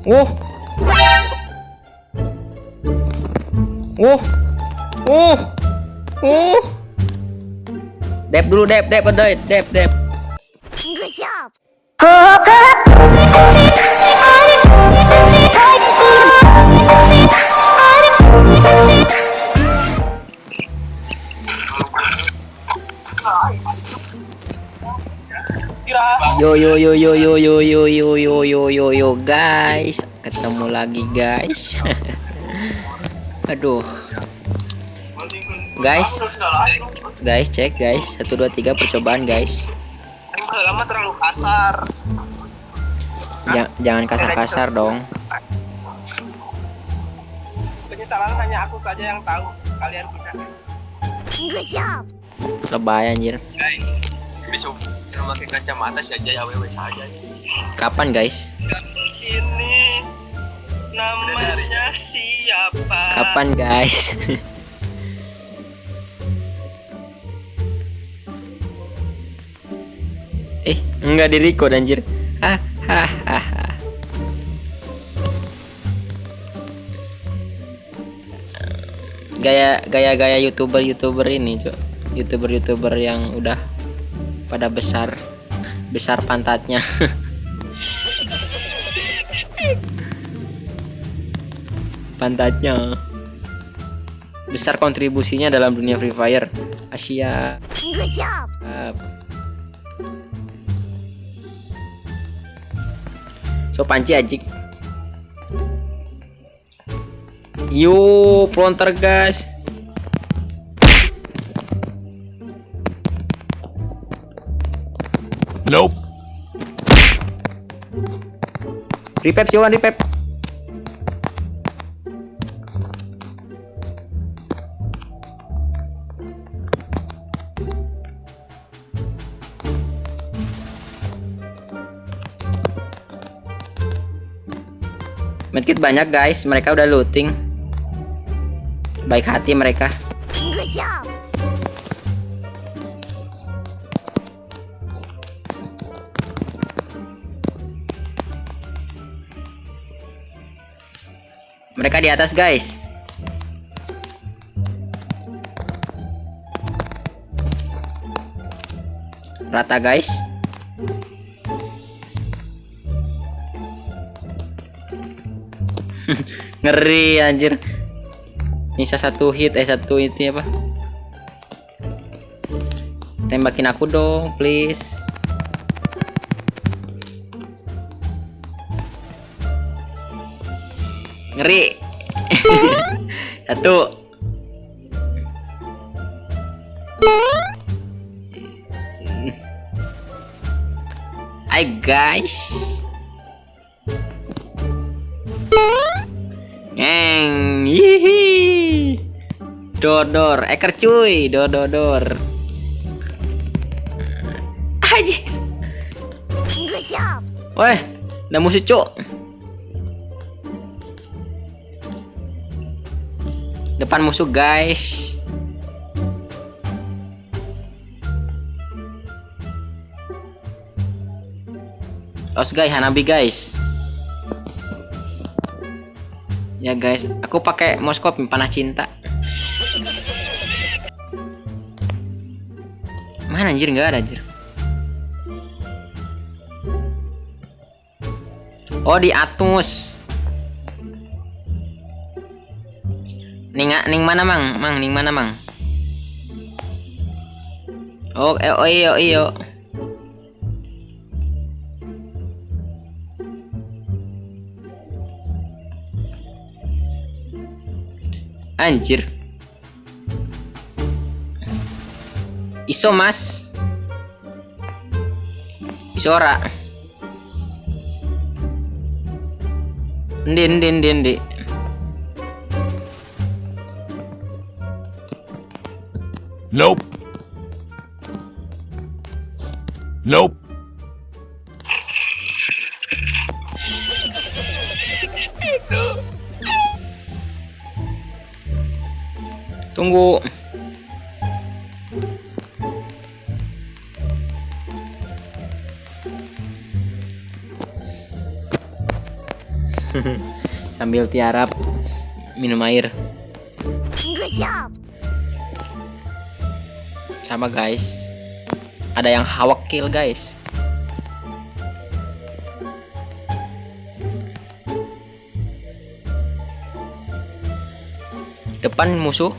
Uh. Uh. Uh. Uh. Dep dulu, Dep, Dep, Dep, Dep, Dep. Good job. Yo yo yo yo yo yo yo yo yo yo yo yo guys, ketemu lagi guys. Aduh. Guys cek guys, 1 2 3 percobaan guys. Lama terlalu kasar. Jangan kasar-kasar dong. Penyesalan hanya aku saja yang tahu. Kalian bisa. Good job. Lebay anjir. Guys, besok memakai kacamata saja ya wewe saja. Kapan guys? Ini namanya siapa? Kapan guys? Enggak di record anjir. Gaya YouTuber ini, Cok. YouTuber yang udah pada besar pantatnya. Pantatnya besar, kontribusinya dalam dunia Free Fire Asia. Good job. So panci ajik. Yo, plonter guys. Nope. Repep Johan, repep. Medkit banyak guys, mereka udah looting. Baik hati mereka. Good job. Mereka di atas guys. Rata guys. Ngeri anjir. Nisa satu itu apa? Tembakin aku dong, please. Ngeri. Satu. Hai guys. Hihi. Dodor, eker cuy, dodor. Anjir. Good job. Weh, ada musuh cuk. Depan musuh guys. Os guys, Hanabi guys. Ya guys, aku pakai moskop panah cinta. Mana anjir, nggak ada anjir. Oh di Atus. Ning mana mang? Ning mana mang? Oh iyo. Anjir. Iso mas. Isora. Ndi. Nope. Tunggu. Sambil tiarap minum air. Good job. Sama guys. Ada yang hawak kill guys. Depan musuh.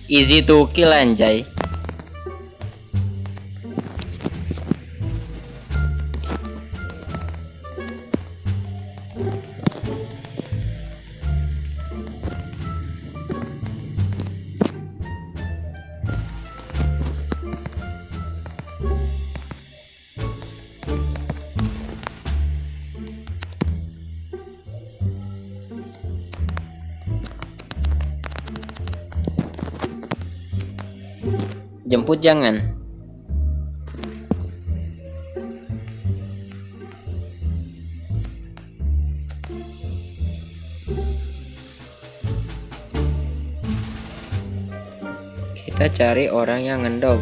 Easy to kill anjay. Jemput jangan. Kita cari orang yang ngendog.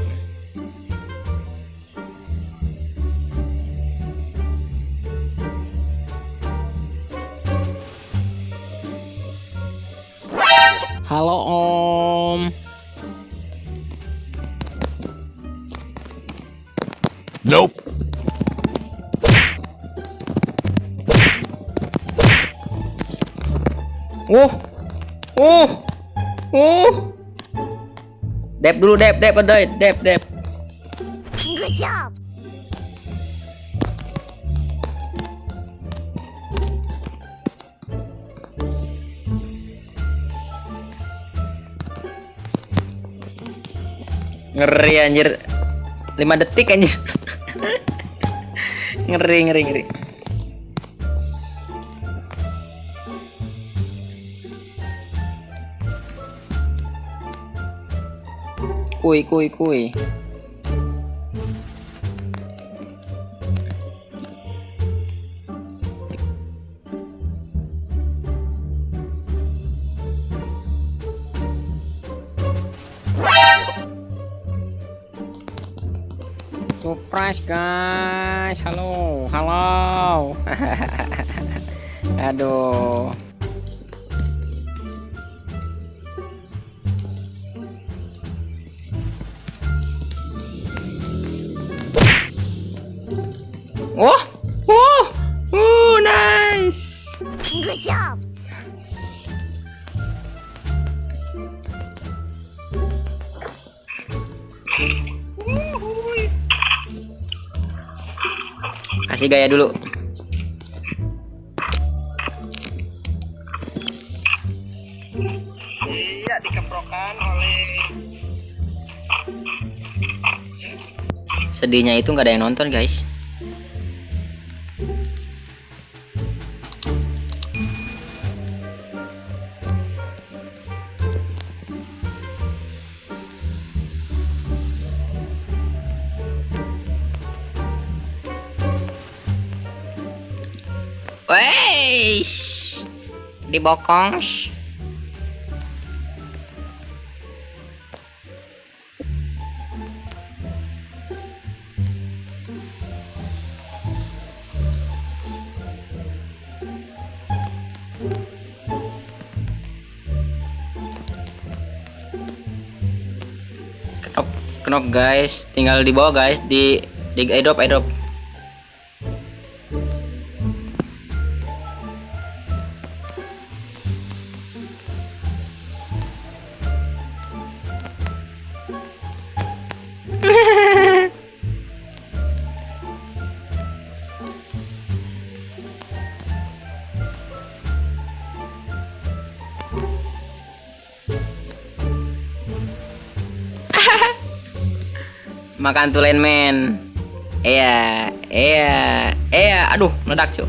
Halo Om. Nope. Dep dulu, dep adoy, dep. Good job. Ngeri anjir. 5 detik anjir. Ngeri. Kuy. Surprise guys, halo. Aduh. Nice. Good job. Kasih gaya dulu. Iya, dikeprokan oleh Sedihnya itu nggak ada yang nonton guys. Weish, dibokong. Knock guys, tinggal di bawah guys, di airdrop. Makan tulen men. Iya. Aduh, meledak cuy.